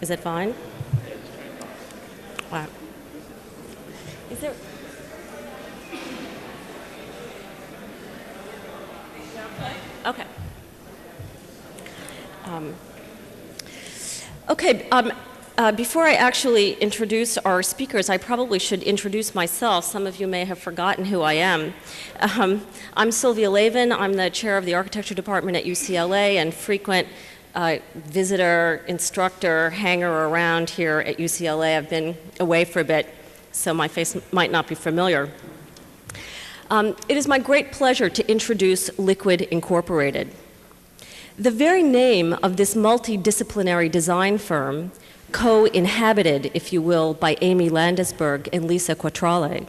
Is it fine? Wow. Is there... Okay. Before I actually introduce our speakers, I probably should introduce myself. Some of you may have forgotten who I am. I'm Sylvia Lavin. I'm the chair of the architecture department at UCLA and frequent visitor, instructor, hanger around here at UCLA. I've been away for a bit, so my face might not be familiar. It is my great pleasure to introduce Liquid Incorporated. The very name of this multidisciplinary design firm, co-inhabited, if you will, by Amy Landesberg and Lisa Quatrale,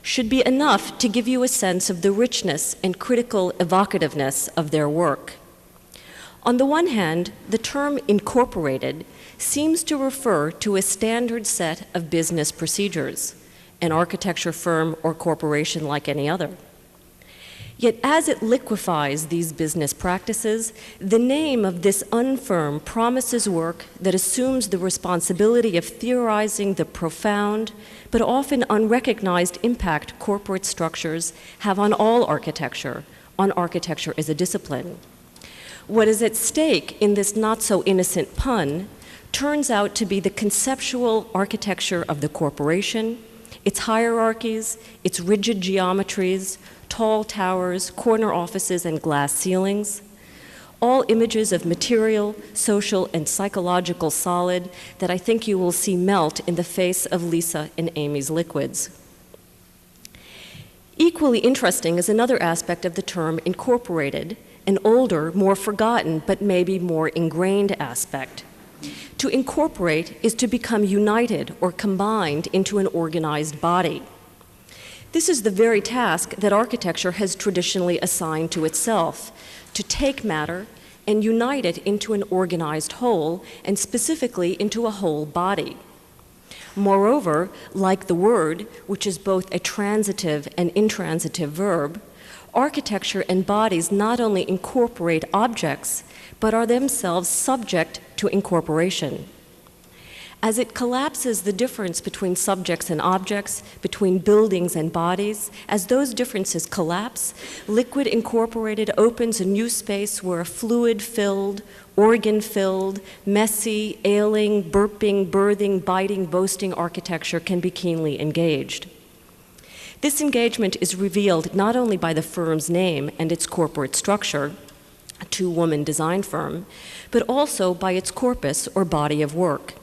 should be enough to give you a sense of the richness and critical evocativeness of their work. On the one hand, the term incorporated seems to refer to a standard set of business procedures, an architecture firm or corporation like any other. Yet as it liquefies these business practices, the name of this unfirm promises work that assumes the responsibility of theorizing the profound but often unrecognized impact corporate structures have on all architecture, on architecture as a discipline. What is at stake in this not-so-innocent pun turns out to be the conceptual architecture of the corporation, its hierarchies, its rigid geometries, tall towers, corner offices, and glass ceilings, all images of material, social, and psychological solid that I think you will see melt in the face of Lisa and Amy's liquids. Equally interesting is another aspect of the term incorporated, an older, more forgotten, but maybe more ingrained aspect. To incorporate is to become united or combined into an organized body. This is the very task that architecture has traditionally assigned to itself, to take matter and unite it into an organized whole, and specifically into a whole body. Moreover, like the word, which is both a transitive and intransitive verb, architecture embodies not only incorporate objects, but are themselves subject to incorporation. As it collapses the difference between subjects and objects, between buildings and bodies, as those differences collapse, Liquid Incorporated opens a new space where a fluid-filled, organ-filled, messy, ailing, burping, birthing, biting, boasting architecture can be keenly engaged. This engagement is revealed not only by the firm's name and its corporate structure, a two-woman design firm, but also by its corpus or body of work.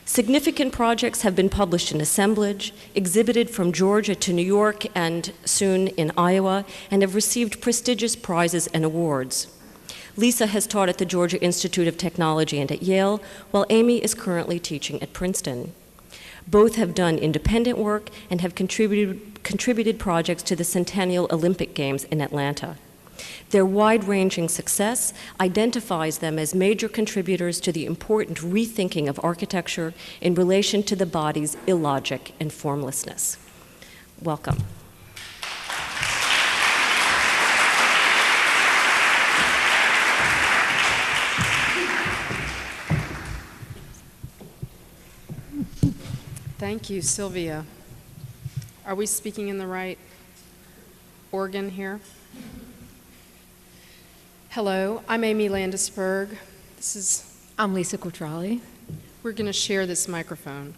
Significant projects have been published in assemblage, exhibited from Georgia to New York and soon in Iowa, and have received prestigious prizes and awards. Lisa has taught at the Georgia Institute of Technology and at Yale, while Amy is currently teaching at Princeton. Both have done independent work and have contributed projects to the Centennial Olympic Games in Atlanta. Their wide-ranging success identifies them as major contributors to the important rethinking of architecture in relation to the body's illogic and formlessness. Welcome. Thank you, Sylvia. Are we speaking in the right organ here? Hello, I'm Amy Landesberg. I'm Lisa Quatrale. We're going to share this microphone.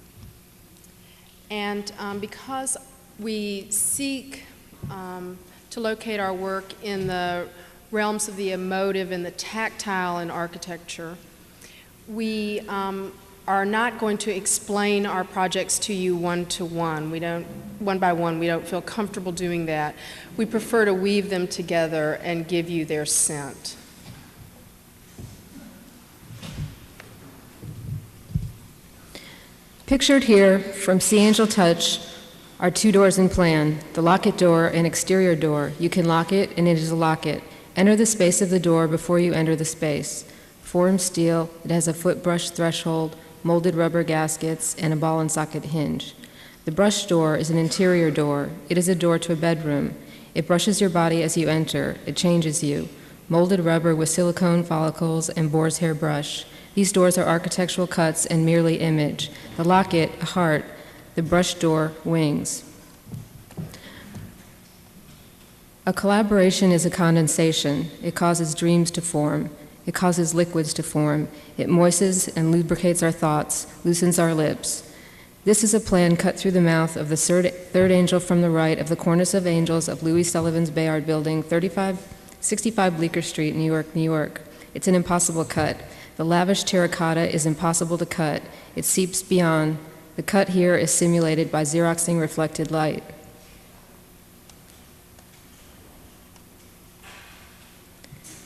And because we seek to locate our work in the realms of the emotive and the tactile in architecture, we are not going to explain our projects to you one by one. We don't feel comfortable doing that. We prefer to weave them together and give you their scent. Pictured here from Sea Angel Touch are two doors in plan, the locket door and exterior door. You can lock it and it is a locket. Enter the space of the door before you enter the space. Formed steel, it has a foot brush threshold, molded rubber gaskets, and a ball and socket hinge. The brush door is an interior door. It is a door to a bedroom. It brushes your body as you enter. It changes you. Molded rubber with silicone follicles and boar's hair brush. These doors are architectural cuts and merely image. The locket, a heart. The brush door, wings. A collaboration is a condensation. It causes dreams to form. It causes liquids to form. It moistens and lubricates our thoughts, loosens our lips. This is a plan cut through the mouth of the third angel from the right of the Cornice of Angels of Louis Sullivan's Bayard Building, 65 Bleecker Street, New York, New York. It's an impossible cut. The lavish terracotta is impossible to cut. It seeps beyond. The cut here is simulated by Xeroxing reflected light.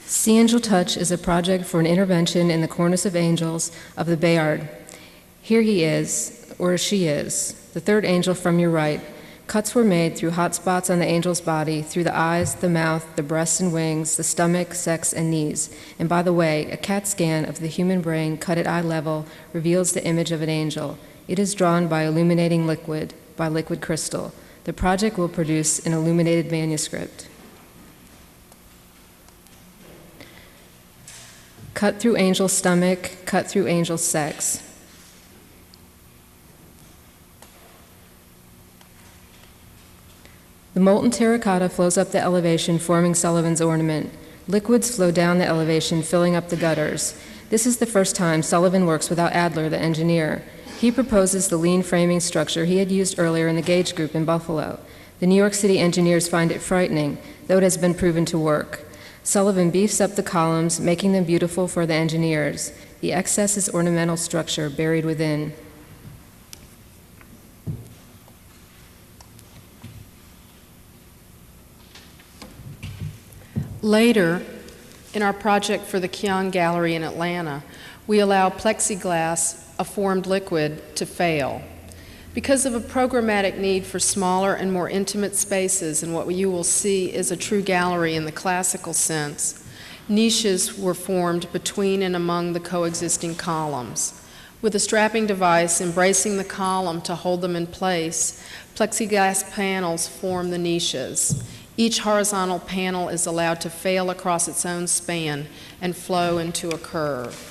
Sea Angel Touch is a project for an intervention in the Cornice of Angels of the Bayard. Here he is, or she is, the third angel from your right. Cuts were made through hot spots on the angel's body, through the eyes, the mouth, the breasts and wings, the stomach, sex, and knees. And by the way, a CAT scan of the human brain cut at eye level reveals the image of an angel. It is drawn by illuminating liquid, by liquid crystal. The project will produce an illuminated manuscript. Cut through angel stomach, cut through angel sex. The molten terracotta flows up the elevation, forming Sullivan's ornament. Liquids flow down the elevation, filling up the gutters. This is the first time Sullivan works without Adler, the engineer. He proposes the lean framing structure he had used earlier in the Gage Group in Buffalo. The New York City engineers find it frightening, though it has been proven to work. Sullivan beefs up the columns, making them beautiful for the engineers. The excess is ornamental structure buried within. Later, in our project for the Keon Gallery in Atlanta, we allow plexiglass, a formed liquid, to fail. Because of a programmatic need for smaller and more intimate spaces, and what you will see is a true gallery in the classical sense, niches were formed between and among the coexisting columns. With a strapping device embracing the column to hold them in place, plexiglass panels form the niches. Each horizontal panel is allowed to fail across its own span and flow into a curve.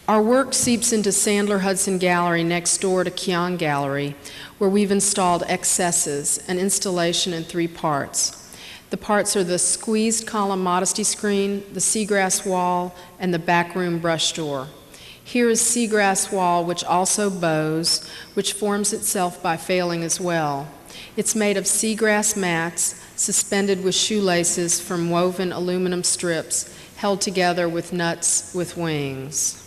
Our work seeps into Sandler Hudson Gallery next door to Keon Gallery, where we've installed excesses, an installation in 3 parts. The parts are the squeezed column Modesty screen, the seagrass wall, and the backroom brush door. Here is seagrass wall, which also bows, which forms itself by failing as well. It's made of seagrass mats suspended with shoelaces from woven aluminum strips held together with nuts with wings.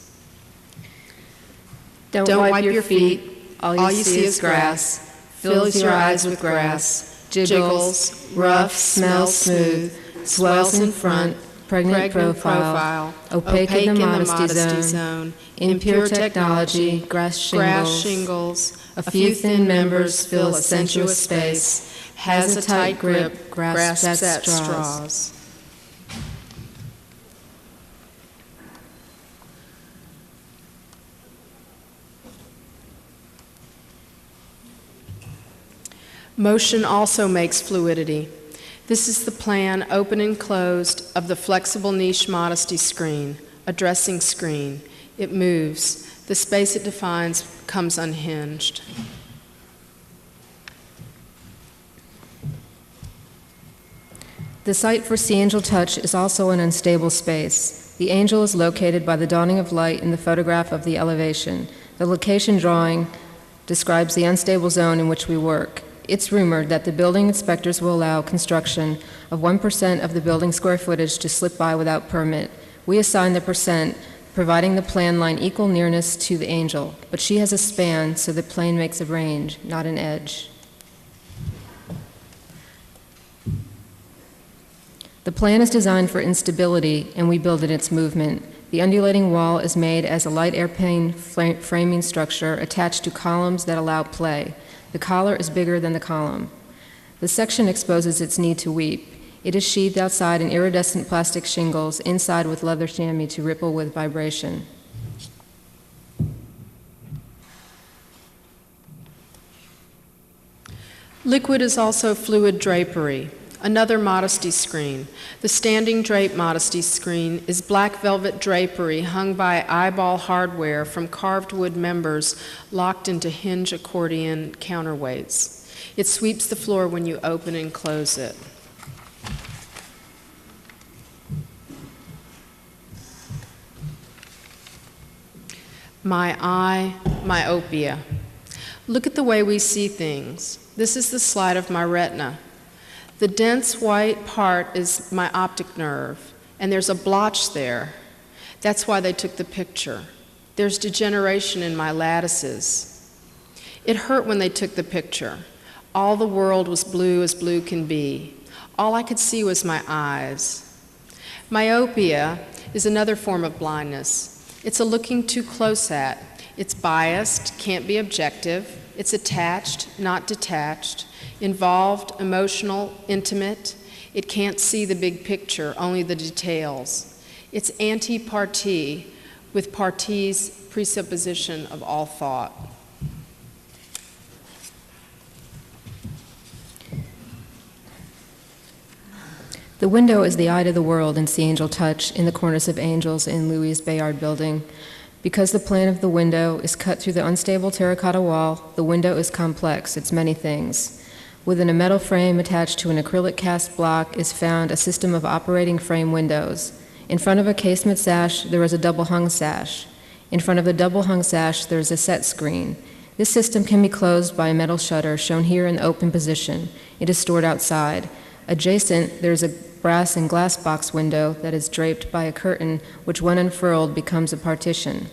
Don't wipe your feet. All you see is grass. Fills your eyes with grass. Jiggles, rough, smells smooth, swells in front, pregnant profile, opaque in the modesty zone, impure technology, grass shingles, a few thin members fill a sensuous space, has a tight grip, grasps at straws. Motion also makes fluidity. This is the plan, open and closed, of the flexible niche Modesty screen, a dressing screen. It moves. The space it defines comes unhinged. The site for Sea Angel Touch is also an unstable space. The angel is located by the dawning of light in the photograph of the elevation. The location drawing describes the unstable zone in which we work. It's rumored that the building inspectors will allow construction of 1% of the building square footage to slip by without permit. We assign the percent, providing the plan line equal nearness to the angel, but she has a span, so the plane makes a range, not an edge. The plan is designed for instability, and we build in its movement. The undulating wall is made as a light airplane framing structure attached to columns that allow play. The collar is bigger than the column. The section exposes its need to weep. It is sheathed outside in iridescent plastic shingles, inside with leather chamois to ripple with vibration. Liquid is also fluid drapery, another modesty screen. The standing drape modesty screen is black velvet drapery hung by eyeball hardware from carved wood members locked into hinge accordion counterweights. It sweeps the floor when you open and close it. My Eye Myopia. Look at the way we see things. This is the slide of my retina. The dense white part is my optic nerve, and there's a blotch there. That's why they took the picture. There's degeneration in my lattices. It hurt when they took the picture. All the world was blue as blue can be. All I could see was my eyes. Myopia is another form of blindness. It's a looking too close at. It's biased, can't be objective. It's attached, not detached. Involved, emotional, intimate. It can't see the big picture, only the details. It's anti-partie, with partie's presupposition of all thought. The window is the eye to the world in See Angel Touch in the Cornice of Angels in Louis Bayard building. Because the plan of the window is cut through the unstable terracotta wall, the window is complex, it's many things. Within a metal frame attached to an acrylic cast block is found a system of operating frame windows. In front of a casement sash, there is a double-hung sash. In front of the double-hung sash, there is a set screen. This system can be closed by a metal shutter, shown here in the open position. It is stored outside. Adjacent, there is a brass and glass box window that is draped by a curtain, which when unfurled becomes a partition.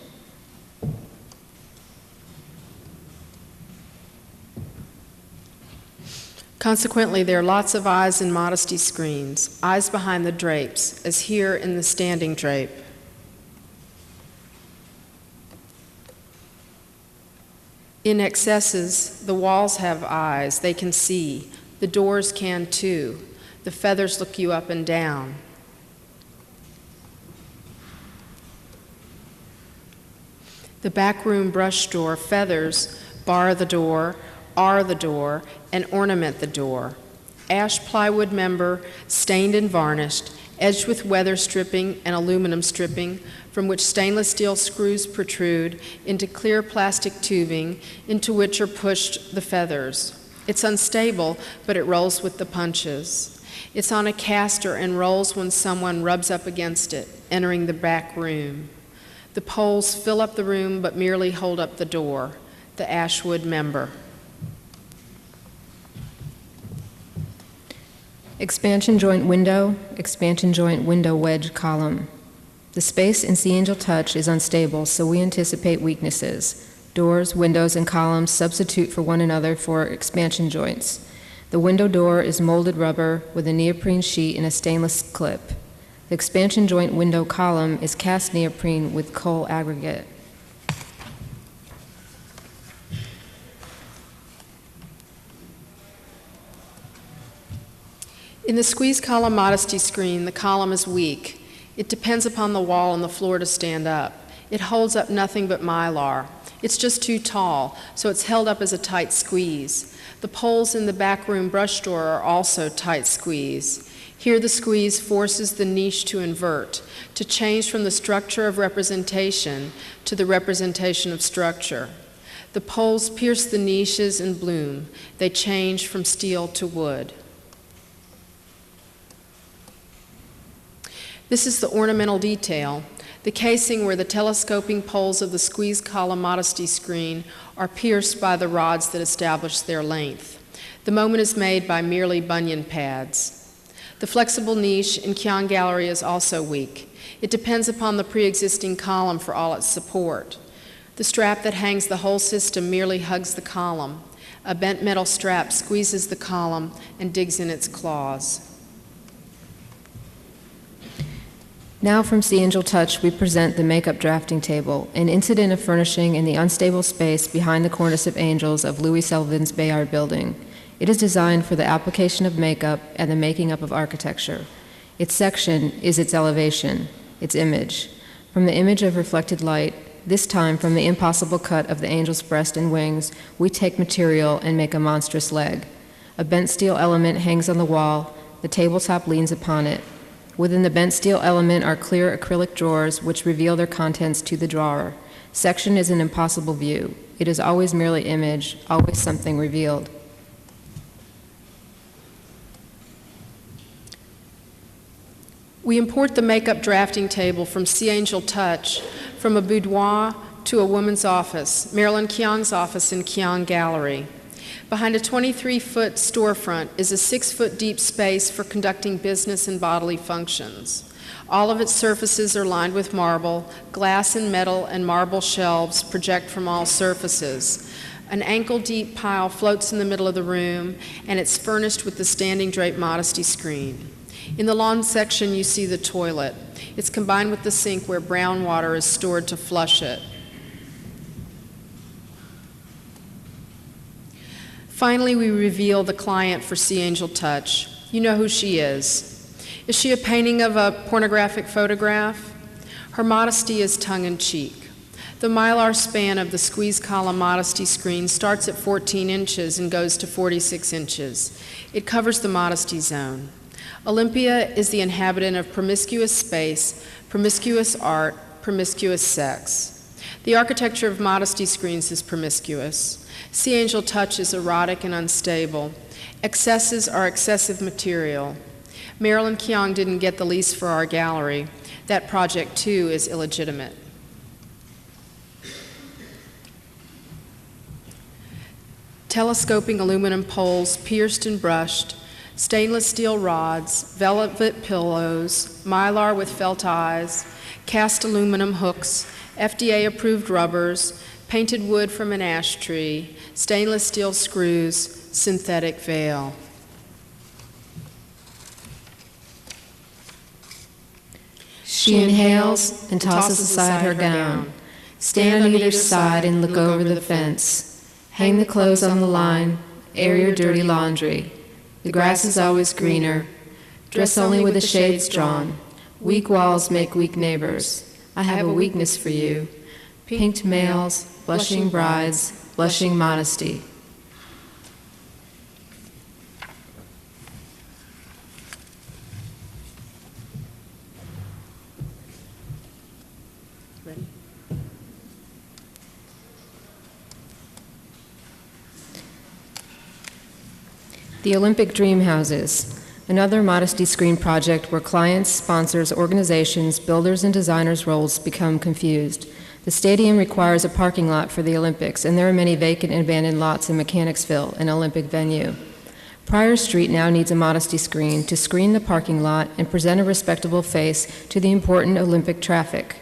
Consequently, there are lots of eyes in modesty screens, eyes behind the drapes, as here in the standing drape. In excesses, the walls have eyes, they can see. The doors can too. The feathers look you up and down. The backroom brush door feathers bar the door, are the door, and ornament the door. Ash plywood member, stained and varnished, edged with weather stripping and aluminum stripping, from which stainless steel screws protrude into clear plastic tubing, into which are pushed the feathers. It's unstable, but it rolls with the punches. It's on a caster and rolls when someone rubs up against it, entering the back room. The poles fill up the room, but merely hold up the door, the ashwood member. Expansion joint window wedge column. The space in See Angel Touch is unstable, so we anticipate weaknesses. Doors, windows, and columns substitute for one another for expansion joints. The window door is molded rubber with a neoprene sheet and a stainless clip. The expansion joint window column is cast neoprene with coal aggregate. In the squeeze column modesty screen, the column is weak. It depends upon the wall and the floor to stand up. It holds up nothing but mylar. It's just too tall, so it's held up as a tight squeeze. The poles in the backroom brush door are also tight squeeze. Here the squeeze forces the niche to invert, to change from the structure of representation to the representation of structure. The poles pierce the niches and bloom. They change from steel to wood. This is the ornamental detail, the casing where the telescoping poles of the squeeze column modesty screen are pierced by the rods that establish their length. The moment is made by merely bunion pads. The flexible niche in Kyon Gallery is also weak. It depends upon the pre-existing column for all its support. The strap that hangs the whole system merely hugs the column. A bent metal strap squeezes the column and digs in its claws. Now from See Angel Touch, we present the makeup drafting table, an incident of furnishing in the unstable space behind the Cornice of Angels of Louis Lavin's Bayard building. It is designed for the application of makeup and the making up of architecture. Its section is its elevation, its image. From the image of reflected light, this time from the impossible cut of the angel's breast and wings, we take material and make a monstrous leg. A bent steel element hangs on the wall. The tabletop leans upon it. Within the bent steel element are clear acrylic drawers which reveal their contents to the drawer. Section is an impossible view. It is always merely image, always something revealed. We import the makeup drafting table from Sea Angel Touch, from a boudoir to a woman's office, Marilyn Keong's office in Keong Gallery. Behind a 23-foot storefront is a 6-foot deep space for conducting business and bodily functions. All of its surfaces are lined with marble. Glass and metal and marble shelves project from all surfaces. An ankle-deep pile floats in the middle of the room, and it's furnished with the standing drape Modesty screen. In the lawn section, you see the toilet. It's combined with the sink where brown water is stored to flush it. Finally, we reveal the client for Sea Angel Touch. You know who she is. Is she a painting of a pornographic photograph? Her modesty is tongue-in-cheek. The mylar span of the squeeze column Modesty screen starts at 14 inches and goes to 46 inches. It covers the Modesty zone. Olympia is the inhabitant of promiscuous space, promiscuous art, promiscuous sex. The architecture of Modesty screens is promiscuous. Sea Angel Touch is erotic and unstable. Excesses are excessive material. Marilyn Keong didn't get the lease for our gallery. That project, too, is illegitimate. Telescoping aluminum poles pierced and brushed, stainless steel rods, velvet pillows, mylar with felt eyes, cast aluminum hooks, FDA-approved rubbers, painted wood from an ash tree, stainless steel screws, synthetic veil. She inhales and tosses aside her gown. Stand on either side and look over the fence. Hang the clothes on the line, air your dirty laundry. The grass is always greener. Dress only with the shades drawn. Weak walls make weak neighbors. I have a weakness for you. Pinked males, blushing brides, blushing modesty. Ready? The Olympic Dream Houses, another Modesty screen project where clients, sponsors, organizations, builders, and designers' roles become confused. The stadium requires a parking lot for the Olympics, and there are many vacant and abandoned lots in Mechanicsville, an Olympic venue. Pryor Street now needs a Modesty screen to screen the parking lot and present a respectable face to the important Olympic traffic.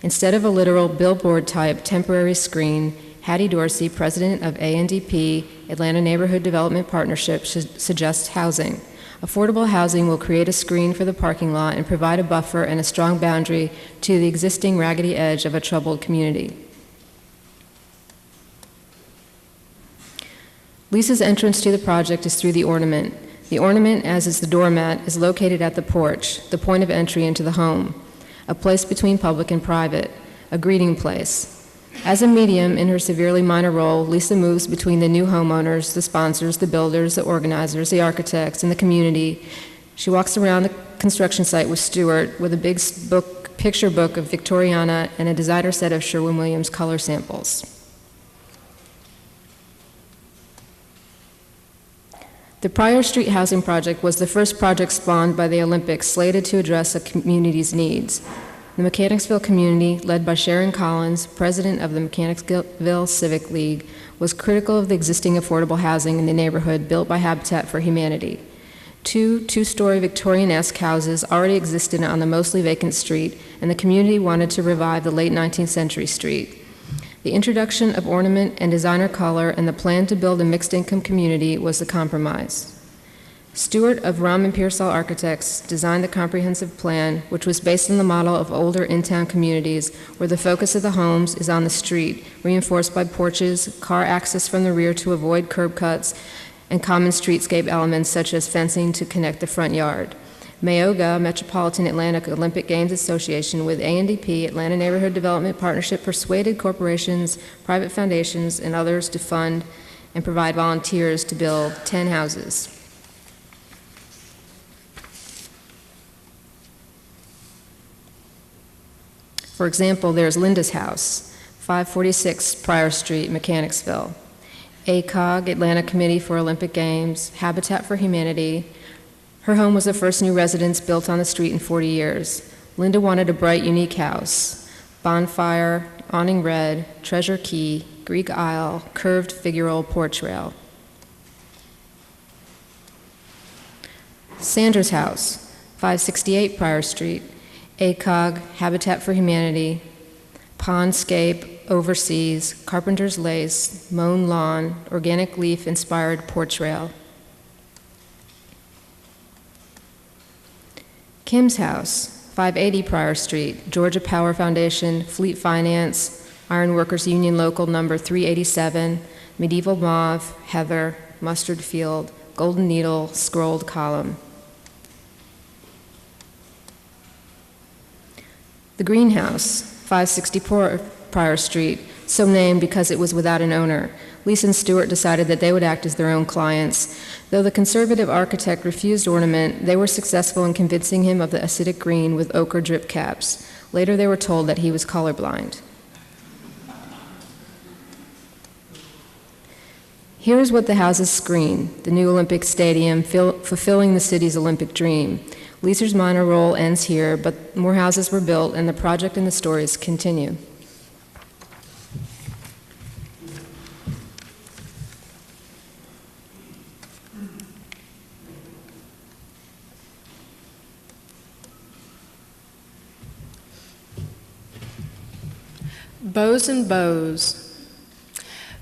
Instead of a literal billboard-type temporary screen, Hattie Dorsey, president of ANDP, Atlanta Neighborhood Development Partnership, suggests housing. Affordable housing will create a screen for the parking lot and provide a buffer and a strong boundary to the existing raggedy edge of a troubled community. Lisa's entrance to the project is through the ornament. The ornament, as is the doormat, is located at the porch, the point of entry into the home, a place between public and private, a greeting place. As a medium in her severely minor role, Lisa moves between the new homeowners, the sponsors, the builders, the organizers, the architects, and the community. She walks around the construction site with Stuart with a big picture book of Victoriana and a designer set of Sherwin-Williams color samples. The Pryor Street Housing Project was the first project spawned by the Olympics slated to address a community's needs. The Mechanicsville community, led by Sharon Collins, president of the Mechanicsville Civic League, was critical of the existing affordable housing in the neighborhood built by Habitat for Humanity. Two-story Victorian-esque houses already existed on the mostly vacant street, and the community wanted to revive the late 19th century street. The introduction of ornament and designer color and the plan to build a mixed-income community was the compromise. Stewart of Rum and Pearsall Architects designed the comprehensive plan, which was based on the model of older in-town communities where the focus of the homes is on the street, reinforced by porches, car access from the rear to avoid curb cuts, and common streetscape elements such as fencing to connect the front yard. Mayoga, Metropolitan Atlantic Olympic Games Association, with ANDP, Atlanta Neighborhood Development Partnership, persuaded corporations, private foundations, and others to fund and provide volunteers to build 10 houses. For example, there's Linda's house, 546 Pryor Street, Mechanicsville. ACOG, Atlanta Committee for Olympic Games, Habitat for Humanity. Her home was the first new residence built on the street in 40 years. Linda wanted a bright, unique house. Bonfire, awning red, treasure key, Greek aisle, curved figural porch rail. Sandra's house, 568 Pryor Street. ACOG, Habitat for Humanity, Pondscape, Overseas, Carpenter's Lace, Mown Lawn, Organic Leaf-inspired porch rail. Kim's house, 580 Pryor Street, Georgia Power Foundation, Fleet Finance, Iron Workers Union Local number 387, Medieval Mauve, Heather, Mustard Field, Golden Needle, Scrolled Column. The Greenhouse, 564 Pryor Street, so named because it was without an owner. Lisa and Stewart decided that they would act as their own clients. Though the conservative architect refused ornament, they were successful in convincing him of the acidic green with ochre drip caps. Later they were told that he was colorblind. Here is what the houses screen: the new Olympic Stadium, fulfilling the city's Olympic dream. Lisa's minor role ends here, but more houses were built, and the project and the stories continue. Bows and Bows.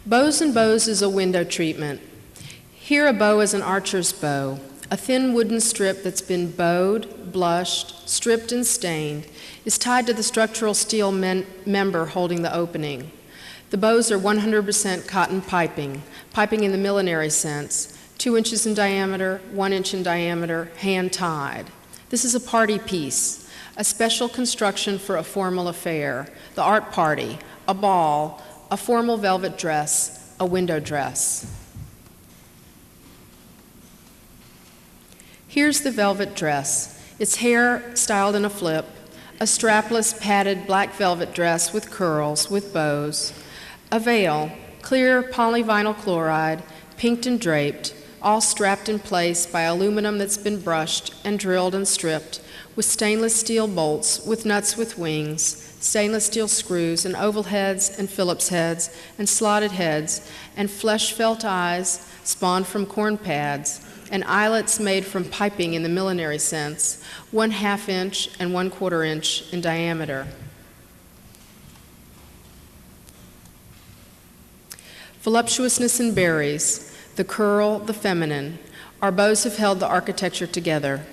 Bows and Bows is a window treatment. Here a bow is an archer's bow, a thin wooden strip that's been bowed, blushed, stripped, and stained, is tied to the structural steel member holding the opening. The bows are 100% cotton piping in the millinery sense, 2 inches in diameter, 1 inch in diameter, hand-tied. This is a party piece, a special construction for a formal affair, the art party, a ball, a formal velvet dress, a window dress. Here's the velvet dress, its hair styled in a flip, a strapless, padded black velvet dress with curls, with bows, a veil, clear polyvinyl chloride, pinked and draped, all strapped in place by aluminum that's been brushed and drilled and stripped, with stainless steel bolts, with nuts with wings, stainless steel screws, and oval heads, and Phillips heads, and slotted heads, and flesh felt eyes spawned from corn pads, and eyelets made from piping in the millinery sense, 1/2 inch and 1/4 inch in diameter. Voluptuousness and berries, the curl, the feminine, our bows have held the architecture together.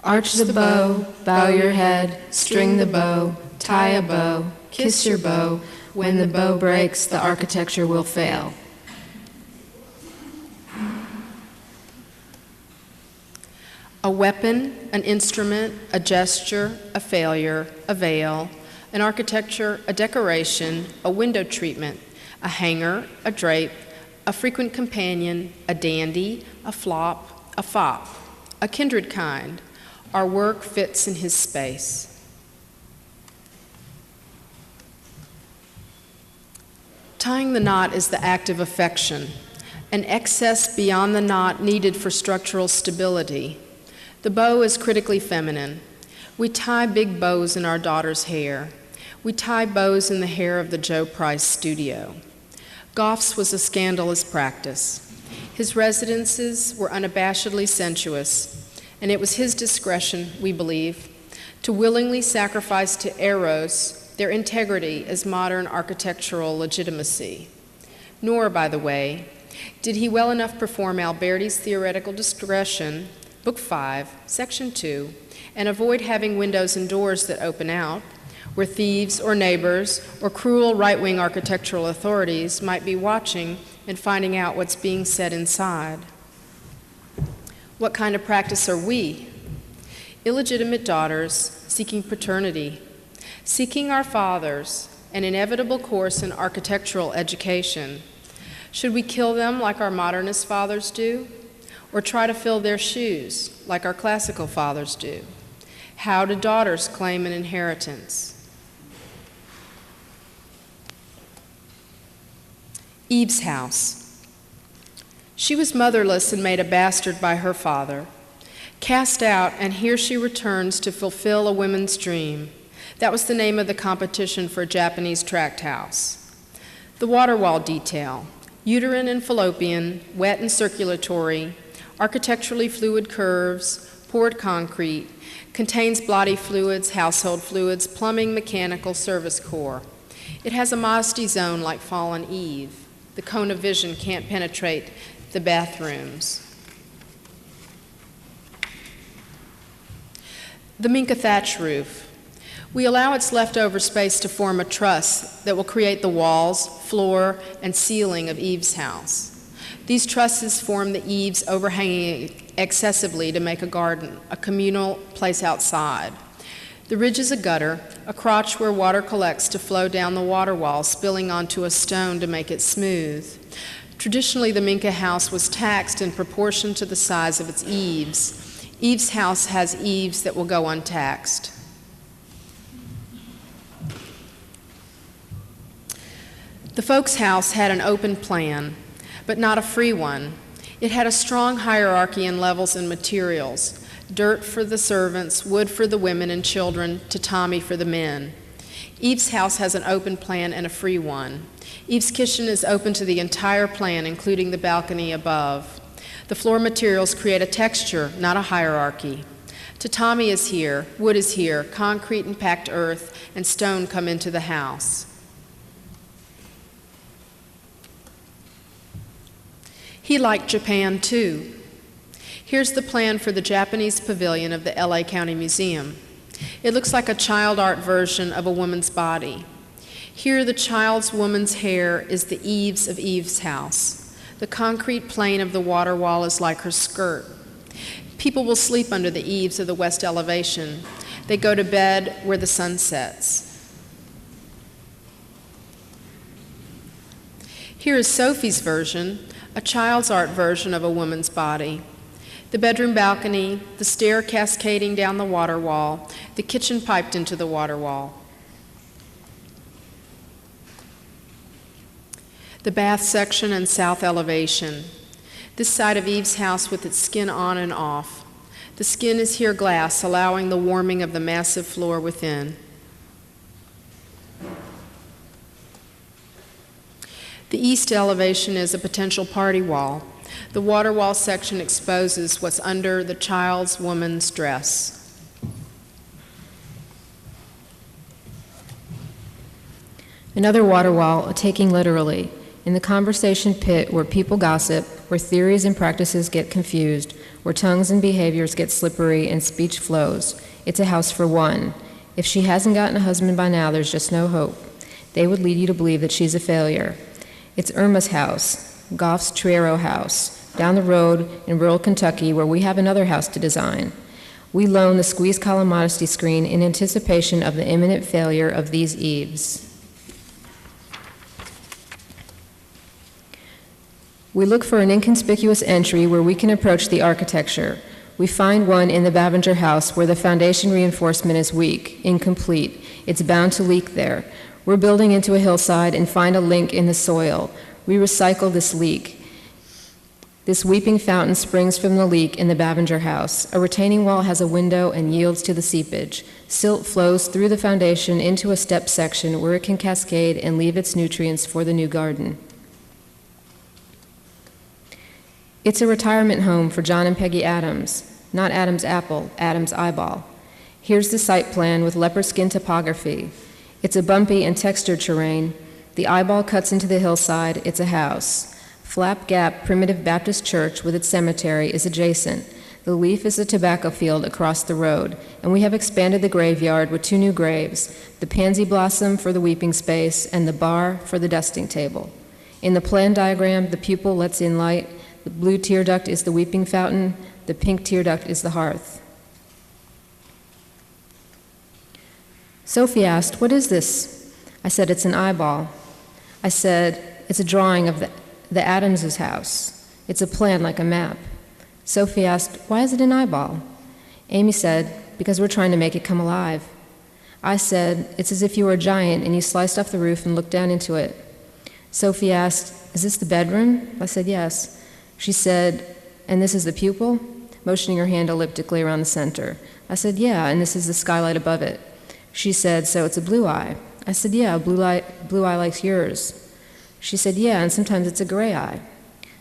Arch the bow, bow your head, string the bow, tie a bow, kiss your bow. When the bow breaks, the architecture will fail. A weapon, an instrument, a gesture, a failure, a veil, an architecture, a decoration, a window treatment, a hanger, a drape, a frequent companion, a dandy, a flop, a fop, a kindred kind. Our work fits in his space. Tying the knot is the act of affection, an excess beyond the knot needed for structural stability. The bow is critically feminine. We tie big bows in our daughter's hair. We tie bows in the hair of the Joe Price studio. Goff's was a scandalous practice. His residences were unabashedly sensuous, and it was his discretion, we believe, to willingly sacrifice to Eros their integrity as modern architectural legitimacy. Nor, by the way, did he well enough perform Alberti's theoretical discretion, Book 5, Section 2, and avoid having windows and doors that open out, where thieves or neighbors or cruel right-wing architectural authorities might be watching and finding out what's being said inside. What kind of practice are we? Illegitimate daughters seeking paternity, seeking our fathers, an inevitable course in architectural education, Should we kill them like our modernist fathers do? Or try to fill their shoes like our classical fathers do? How do daughters claim an inheritance? Eve's house. She was motherless and made a bastard by her father. Cast out, and here she returns to fulfill a woman's dream. That was the name of the competition for a Japanese tract house. The water wall detail. Uterine and fallopian, wet and circulatory, architecturally fluid curves, poured concrete, contains bloody fluids, household fluids, plumbing, mechanical, service core. It has a modesty zone like fallen Eve. The cone of vision can't penetrate the bathrooms. The Minka thatch roof. We allow its leftover space to form a truss that will create the walls, floor, and ceiling of Eve's house. These trusses form the eaves overhanging excessively to make a garden, a communal place outside. The ridge is a gutter, a crotch where water collects to flow down the water wall, spilling onto a stone to make it smooth. Traditionally, the Minka house was taxed in proportion to the size of its eaves. Eve's house has eaves that will go untaxed. The folks' house had an open plan, but not a free one. It had a strong hierarchy in levels and materials: dirt for the servants, wood for the women and children, tatami for the men. Eve's house has an open plan and a free one. Eve's kitchen is open to the entire plan, including the balcony above. The floor materials create a texture, not a hierarchy. Tatami is here, wood is here, concrete and packed earth and stone come into the house. He liked Japan too. Here's the plan for the Japanese pavilion of the LA County Museum. It looks like a child art version of a woman's body. Here, the child's woman's hair is the eaves of Eve's house. The concrete plane of the water wall is like her skirt. People will sleep under the eaves of the west elevation. They go to bed where the sun sets. Here is Sophie's version, a child's art version of a woman's body. The bedroom balcony, the stair cascading down the water wall, the kitchen piped into the water wall. The bath section and south elevation. This side of Eve's house with its skin on and off. The skin is here glass, allowing the warming of the massive floor within. The east elevation is a potential party wall. The water wall section exposes what's under the child's woman's dress. Another water wall, taking literally. In the conversation pit where people gossip, where theories and practices get confused, where tongues and behaviors get slippery and speech flows, it's a house for one. If she hasn't gotten a husband by now, there's just no hope. They would lead you to believe that she's a failure. It's Irma's house, Goff's Triero house, down the road in rural Kentucky where we have another house to design. We loan the squeeze column modesty screen in anticipation of the imminent failure of these eaves. We look for an inconspicuous entry where we can approach the architecture. We find one in the Babinger house where the foundation reinforcement is weak, incomplete. It's bound to leak there. We're building into a hillside and find a link in the soil. We recycle this leak. This weeping fountain springs from the leak in the Babinger house. A retaining wall has a window and yields to the seepage. Silt flows through the foundation into a step section where it can cascade and leave its nutrients for the new garden. It's a retirement home for John and Peggy Adams, not Adam's apple, Adam's eyeball. Here's the site plan with leopard skin topography. It's a bumpy and textured terrain. The eyeball cuts into the hillside. It's a house. Flap Gap Primitive Baptist Church with its cemetery is adjacent. The leaf is a tobacco field across the road, and we have expanded the graveyard with 2 new graves, the pansy blossom for the weeping space and the bar for the dusting table. In the plan diagram, the pupil lets in light. The blue tear duct is the weeping fountain. The pink tear duct is the hearth. Sophie asked, "What is this?" I said, "It's an eyeball." I said, "It's a drawing of the Adams's house. It's a plan like a map. Sophie asked, why is it an eyeball? Amy said, because we're trying to make it come alive. I said, it's as if you were a giant and you sliced off the roof and looked down into it. Sophie asked, is this the bedroom? I said, yes. She said, and this is the pupil? Motioning her hand elliptically around the center. I said, yeah, and this is the skylight above it. She said, so it's a blue eye. I said, yeah, a blue eye like yours. She said, yeah, and sometimes it's a gray eye.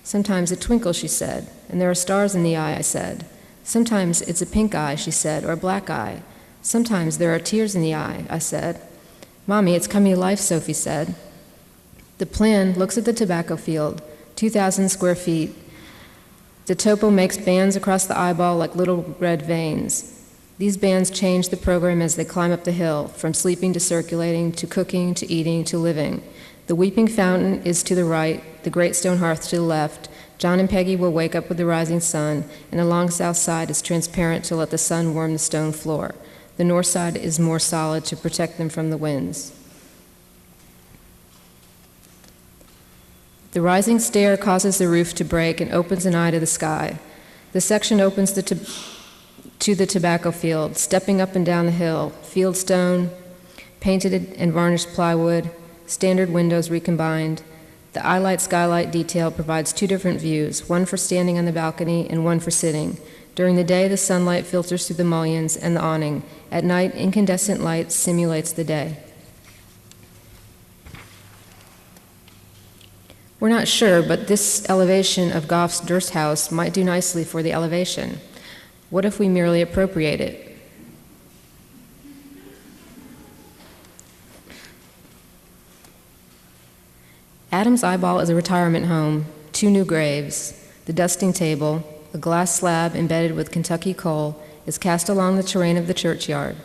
Sometimes it twinkles, she said, and there are stars in the eye, I said. Sometimes it's a pink eye, she said, or a black eye. Sometimes there are tears in the eye, I said. Mommy, it's coming to life, Sophie said. The plan looks at the tobacco field, 2,000 square feet. The topo makes bands across the eyeball like little red veins. These bands change the program as they climb up the hill, from sleeping to circulating, to cooking, to eating, to living. The weeping fountain is to the right, the great stone hearth to the left. John and Peggy will wake up with the rising sun, and the long south side is transparent to let the sun warm the stone floor. The north side is more solid to protect them from the winds. The rising stair causes the roof to break and opens an eye to the sky. The section opens to the tobacco field, stepping up and down the hill, field stone, painted and varnished plywood, standard windows recombined. The eye-light skylight detail provides two different views, one for standing on the balcony and one for sitting. During the day, the sunlight filters through the mullions and the awning. At night, incandescent light simulates the day. We're not sure, but this elevation of Goff's Durst house might do nicely for the elevation. What if we merely appropriate it? Adam's eyeball is a retirement home, 2 new graves. The dusting table, a glass slab embedded with Kentucky coal, is cast along the terrain of the churchyard.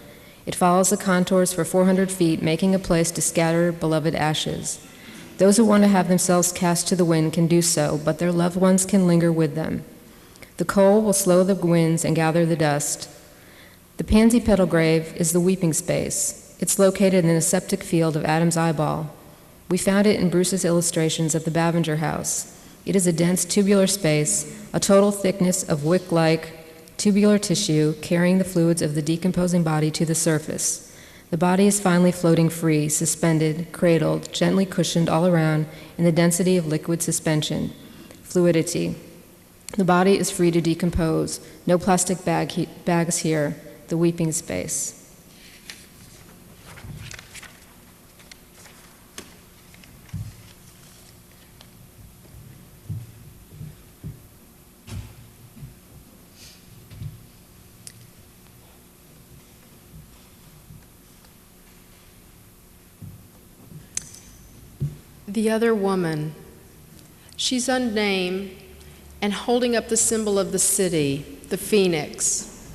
It follows the contours for 400 feet, making a place to scatter beloved ashes. Those who want to have themselves cast to the wind can do so, but their loved ones can linger with them. The coal will slow the winds and gather the dust. The pansy petal grave is the weeping space. It's located in a septic field of Adam's eyeball. We found it in Bruce's illustrations of the Bavinger house. It is a dense tubular space, a total thickness of wick-like tubular tissue carrying the fluids of the decomposing body to the surface. The body is finally floating free, suspended, cradled, gently cushioned all around in the density of liquid suspension, fluidity. The body is free to decompose. No plastic bags here, the weeping space. The other woman, she's unnamed and holding up the symbol of the city, the phoenix.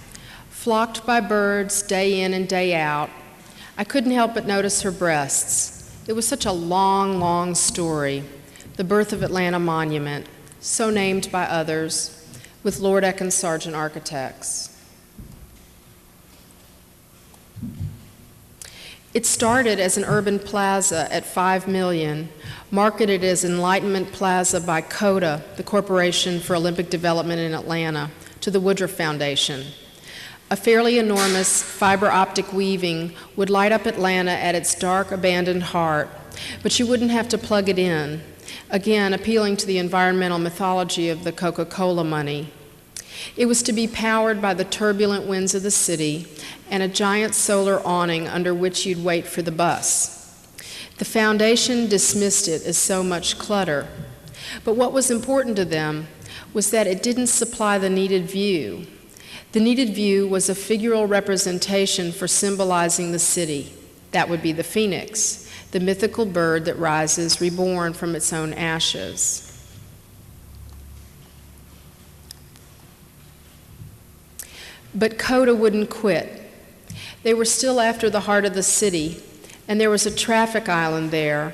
Flocked by birds day in and day out, I couldn't help but notice her breasts. It was such a long, long story, the birth of Atlanta Monument, so named by others, with Lord Ekin Sargent architects. It started as an urban plaza at 5 million, marketed as Enlightenment Plaza by CODA, the Corporation for Olympic Development in Atlanta, to the Woodruff Foundation. A fairly enormous fiber optic weaving would light up Atlanta at its dark, abandoned heart, but you wouldn't have to plug it in, again appealing to the environmental mythology of the Coca-Cola money. It was to be powered by the turbulent winds of the city and a giant solar awning under which you'd wait for the bus. The foundation dismissed it as so much clutter, but what was important to them was that it didn't supply the needed view. The needed view was a figural representation for symbolizing the city. That would be the phoenix, the mythical bird that rises reborn from its own ashes. But CODA wouldn't quit. They were still after the heart of the city, and there was a traffic island there,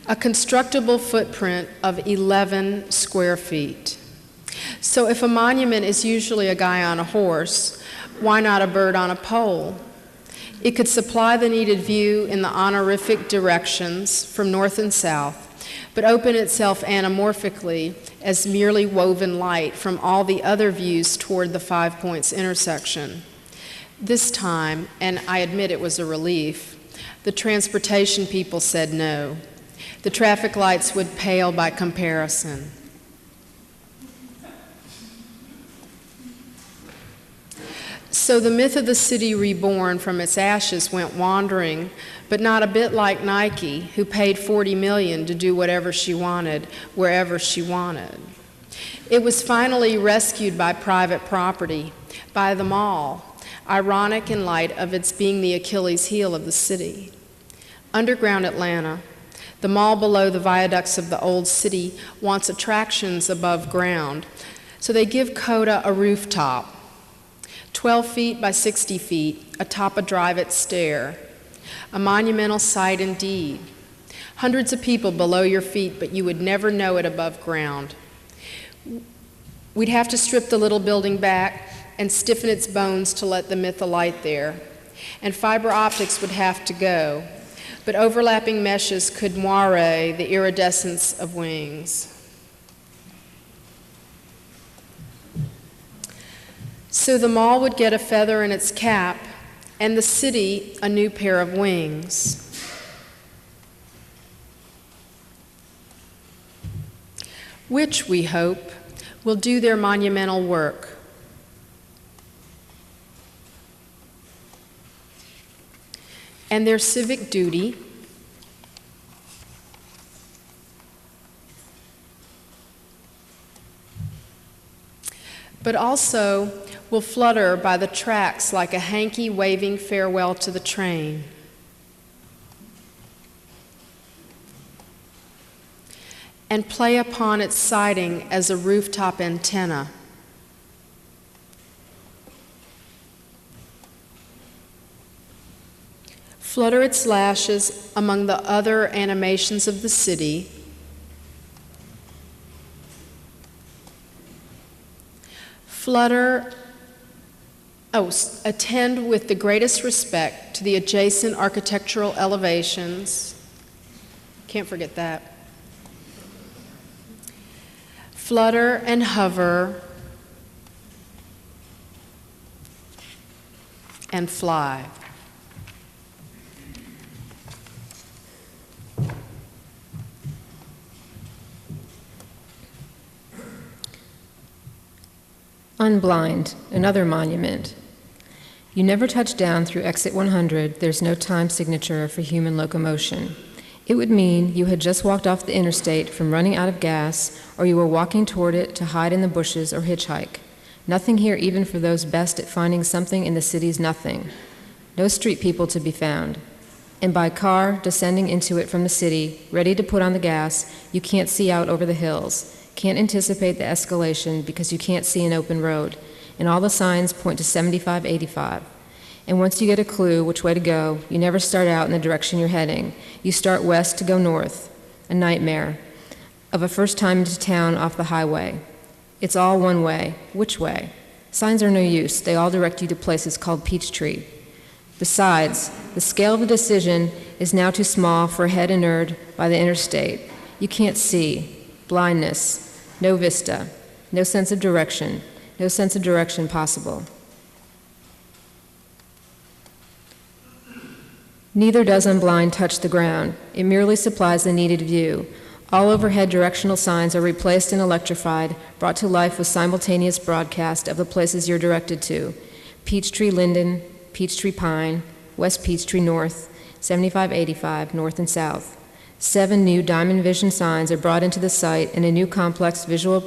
a constructible footprint of 11 square feet. So if a monument is usually a guy on a horse, why not a bird on a pole? It could supply the needed view in the honorific directions from north and south, but open itself anamorphically as merely woven light from all the other views toward the 5 points intersection. This time, and I admit it was a relief, the transportation people said no. The traffic lights would pale by comparison. So the myth of the city reborn from its ashes went wandering, but not a bit like Nike, who paid $40 million to do whatever she wanted, wherever she wanted. It was finally rescued by private property, by the mall, ironic in light of its being the Achilles heel of the city. Underground Atlanta, the mall below the viaducts of the old city, wants attractions above ground, so they give Coda a rooftop, 12 feet by 60 feet, atop a drive-it stair. A monumental sight indeed. Hundreds of people below your feet, but you would never know it above ground. We'd have to strip the little building back and stiffen its bones to let the myth alight there. And fiber optics would have to go, but overlapping meshes could moire the iridescence of wings. So the mall would get a feather in its cap, and the city a new pair of wings. Which, we hope, will do their monumental work. And their civic duty, but also will flutter by the tracks like a hanky waving farewell to the train. And play upon its siding as a rooftop antenna. Flutter its lashes among the other animations of the city. Attend with the greatest respect to the adjacent architectural elevations. Can't forget that. Flutter and hover and fly. Unblind, another monument. You never touch down through exit 100, there's no time signature for human locomotion. It would mean you had just walked off the interstate from running out of gas, or you were walking toward it to hide in the bushes or hitchhike. Nothing here even for those best at finding something in the city's nothing. No street people to be found. And by car, descending into it from the city, ready to put on the gas, you can't see out over the hills. Can't anticipate the escalation because you can't see an open road, and all the signs point to 75-85. And once you get a clue which way to go, you never start out in the direction you're heading. You start west to go north, a nightmare of a first time into town off the highway. It's all one way. Which way? Signs are no use. They all direct you to places called Peachtree. Besides, the scale of the decision is now too small for a head inured by the interstate. You can't see. Blindness. No vista, no sense of direction possible. Neither does Unblind touch the ground. It merely supplies the needed view. All overhead directional signs are replaced and electrified, brought to life with simultaneous broadcast of the places you're directed to. Peachtree Linden, Peachtree Pine, West Peachtree North, 75-85, north and south. 7 new Diamond Vision signs are brought into the site, and a new complex visual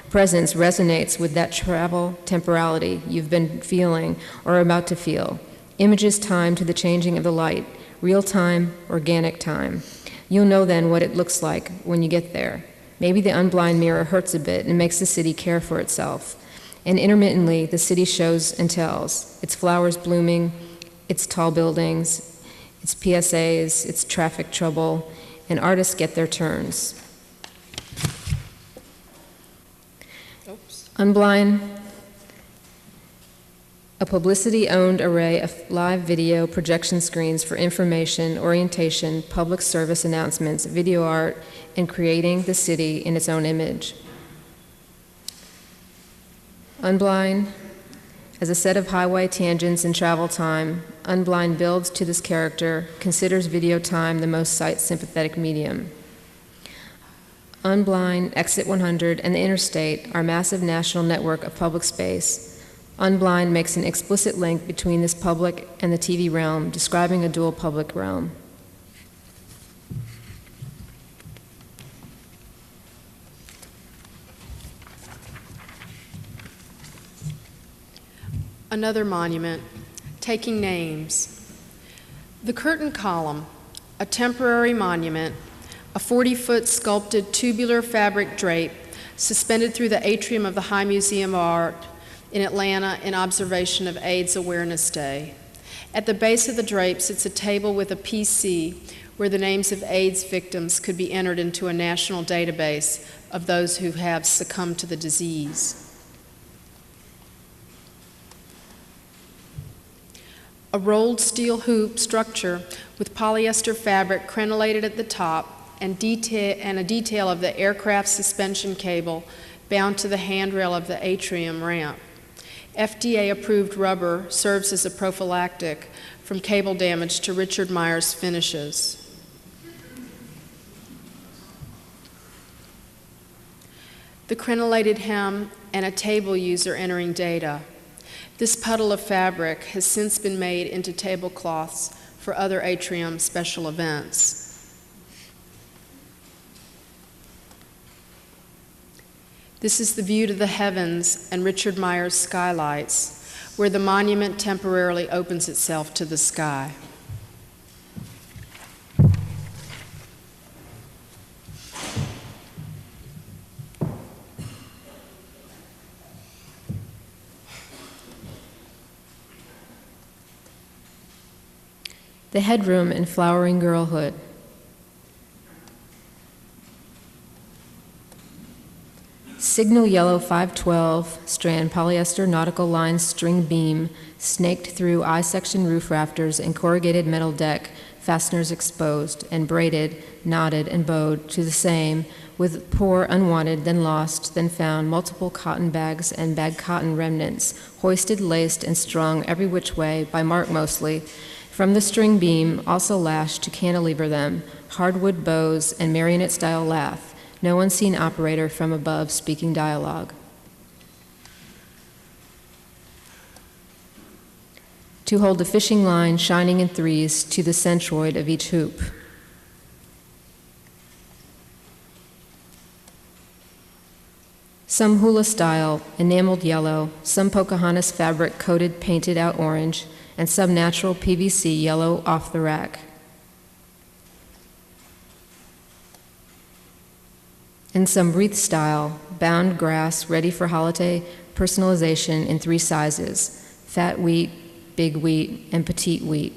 presence resonates with that travel temporality you've been feeling or are about to feel. Images timed to the changing of the light, real-time, organic time. You'll know then what it looks like when you get there. Maybe the unblind mirror hurts a bit and makes the city care for itself. And intermittently, the city shows and tells. Its flowers blooming, its tall buildings, its PSAs, its traffic trouble, and artists get their turns. Oops. Unblind A publicity-owned array of live video projection screens for information, orientation, public service announcements, video art, and creating the city in its own image. Unblind, as a set of highway tangents in travel time, Unblind builds to this character, considers video time the most sight-sympathetic medium. Unblind, Exit 100, and the Interstate are a massive national network of public space. Unblind makes an explicit link between this public and the TV realm, describing a dual public realm. Another monument, taking names. The curtain column, a temporary monument, a 40-foot sculpted tubular fabric drape suspended through the atrium of the High Museum of Art in Atlanta in observation of AIDS Awareness Day. At the base of the drape sits a table with a PC where the names of AIDS victims could be entered into a national database of those who have succumbed to the disease. A rolled steel hoop structure with polyester fabric crenellated at the top and a detail of the aircraft suspension cable bound to the handrail of the atrium ramp. FDA-approved rubber serves as a prophylactic from cable damage to Richard Meier's finishes. The crenellated hem and a table user entering data. This puddle of fabric has since been made into tablecloths for other atrium special events. This is the view to the heavens and Richard Meier's skylights, where the monument temporarily opens itself to the sky. The headroom in Flowering Girlhood. Signal yellow 512 strand polyester nautical line string beam snaked through I-section roof rafters and corrugated metal deck, fasteners exposed, and braided, knotted, and bowed to the same, with poor, unwanted, then lost, then found, multiple cotton bags and bag cotton remnants, hoisted, laced, and strung every which way, by Mark mostly, from the string beam, also lashed to cantilever them, hardwood bows and marionette-style lath, no unseen operator from above speaking dialogue. To hold the fishing line shining in threes to the centroid of each hoop. Some hula style, enameled yellow, some Pocahontas fabric coated painted out orange, and some natural PVC yellow off the rack. And some wreath style, bound grass ready for holiday personalization in 3 sizes, fat wheat, big wheat, and petite wheat.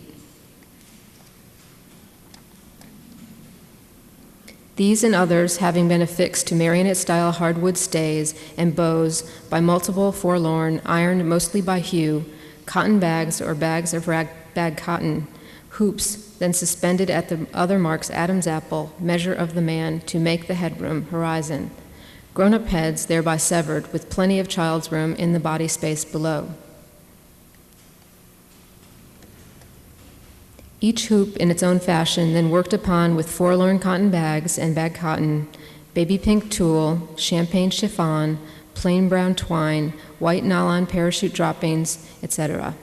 These and others having been affixed to marionette-style hardwood stays and bows by multiple forlorn, ironed mostly by Hugh, cotton bags or bags of bag cotton, hoops then suspended at the other Mark's Adam's apple, measure of the man, to make the headroom horizon. Grown-up heads thereby severed, with plenty of child's room in the body space below. Each hoop in its own fashion, then worked upon with forlorn cotton bags and bag cotton, baby pink tulle, champagne chiffon, plain brown twine, white nylon parachute droppings, etc.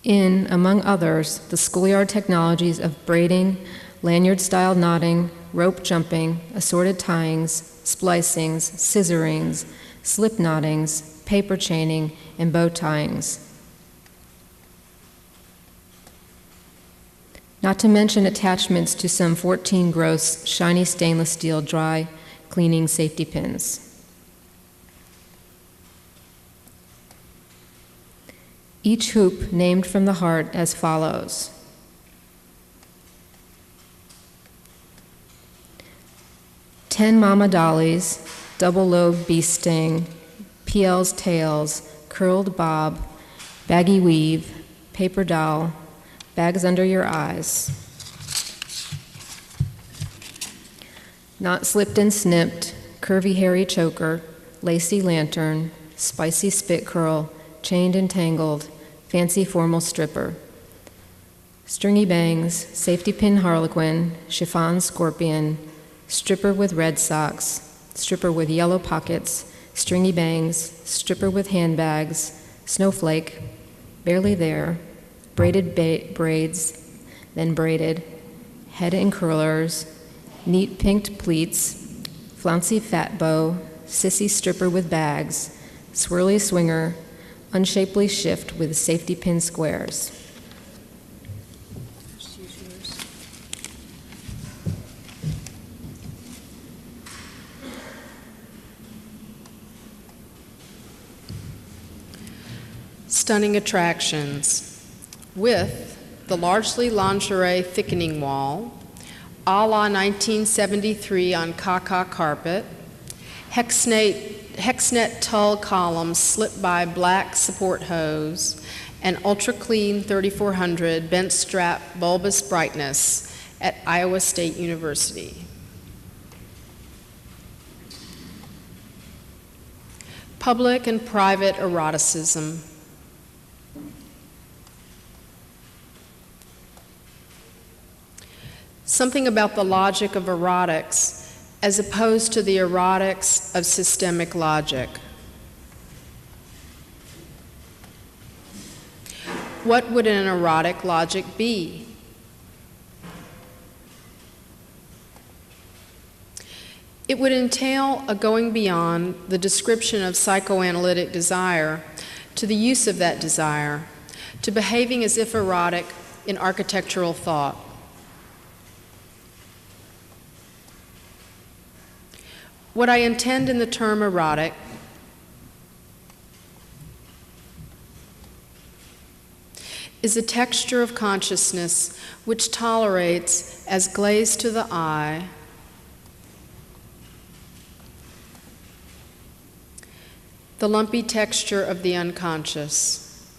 In, among others, the schoolyard technologies of braiding, lanyard-style knotting, rope jumping, assorted tyings, splicings, scissorings, slip knottings, paper chaining, and bow tyings. Not to mention attachments to some 14 gross, shiny stainless steel dry cleaning safety pins. Each hoop named from the heart as follows. "10 mama dollies, double lobe bee sting, PL's tails, curled bob, baggy weave, paper doll, bags under your eyes. Not slipped and snipped, curvy hairy choker, lacy lantern, spicy spit curl, chained and tangled, fancy formal stripper. Stringy bangs, safety pin harlequin, chiffon scorpion, stripper with red socks, stripper with yellow pockets, stringy bangs, stripper with handbags, snowflake, barely there, braided braids, then braided, head in curlers, neat pinked pleats, flouncy fat bow, sissy stripper with bags, swirly swinger, unshapely shift with safety pin squares. Stunning attractions with the largely lingerie thickening wall, a la 1973 on caca carpet, hexnet tulle columns slipped by black support hose, and ultra clean 3400 bent strap bulbous brightness at Iowa State University. Public and private eroticism. Something about the logic of erotics as opposed to the erotics of systemic logic. What would an erotic logic be? It would entail a going beyond the description of psychoanalytic desire to the use of that desire, to behaving as if erotic in architectural thought. What I intend in the term erotic is a texture of consciousness which tolerates, as glaze to the eye, the lumpy texture of the unconscious.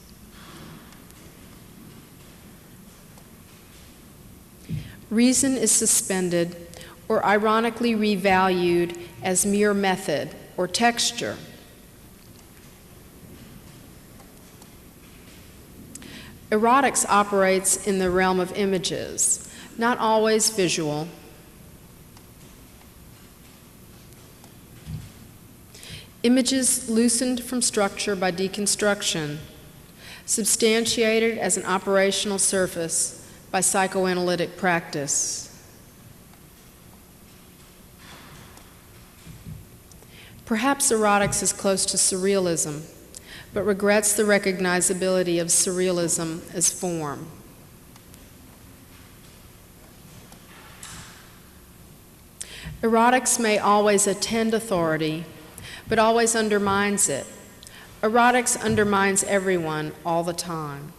Reason is suspended or ironically revalued as mere method or texture. Erotics operates in the realm of images, not always visual. Images loosened from structure by deconstruction, substantiated as an operational surface by psychoanalytic practice. Perhaps erotics is close to surrealism, but regrets the recognizability of surrealism as form. Erotics may always attend authority, but always undermines it. Erotics undermines everyone all the time.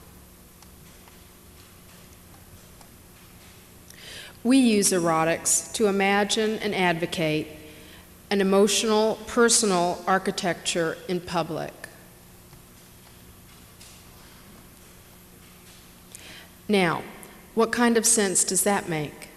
We use erotics to imagine and advocate an emotional, personal architecture in public. Now, what kind of sense does that make?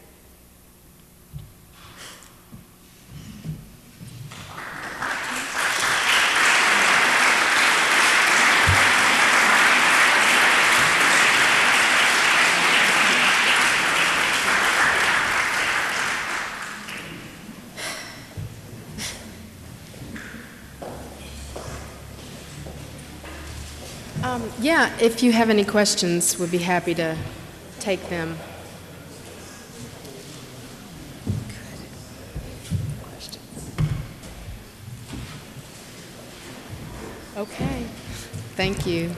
Yeah, if you have any questions, we'd be happy to take them. Okay, thank you.